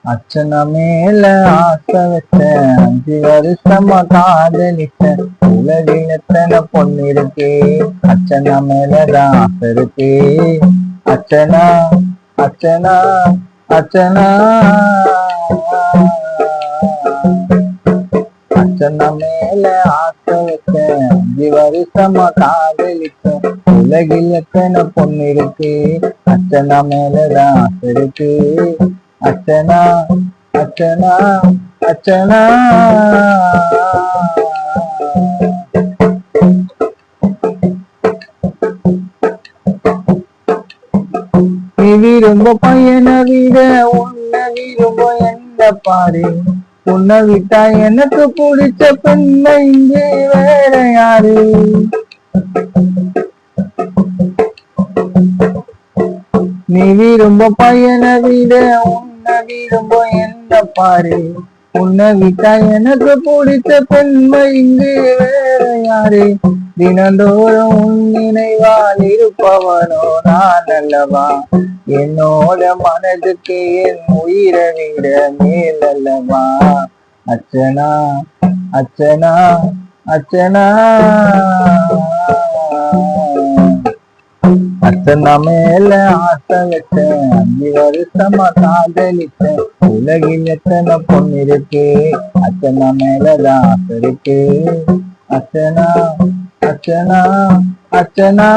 அச்சனை மேல ஆசை வச்சேன், 5 வருஷமா காதலிச்சேன். உலகில் எத்தனை பொண்ணு இருக்கு, அச்சனை மேலதான் ஆசை இருக்கு. அச்சனா அச்சனா அச்சனா அச்சனை மேல ஆசை வச்சேன், 5 வருஷமா காதலிச்சேன். உலகில் எத்தனை பொண்ணு இருக்கு, அச்சனை மேலதான் ஆசை இருக்கு. அச்சனா அச்சனா அச்சனா. நீ விரும்ப பையனை விட உன்னை விரும்ப என்ன பாரு. உன்னை விட்டா எனக்கு பிடிச்ச பெண்ணை இங்கே வேற யாரு. நீ விரும்ப பையனை விட உன்னை விரும்ப என்ன பாரு. உன்னை விட்டா எனக்கு பிடிச்ச பெண்மை இங்கு வேற யாரு. தினந்தோறும் உன் நினைவால் இருப்பவனோ நான் அல்லவா. என்னோட மனதுக்கு என் உயிரை விட மேல் அல்லவா. அச்சனா அச்சனா அச்சனா. அச்சனை மேல ஆசை வச்சேன், 5 வருஷமா காதலிச்சேன். உலகில் எத்தனை பொண்ணு இருக்கு, அச்சனை மேலதான் ஆசை இருக்கு. அச்சனா அச்சனா அச்சனா.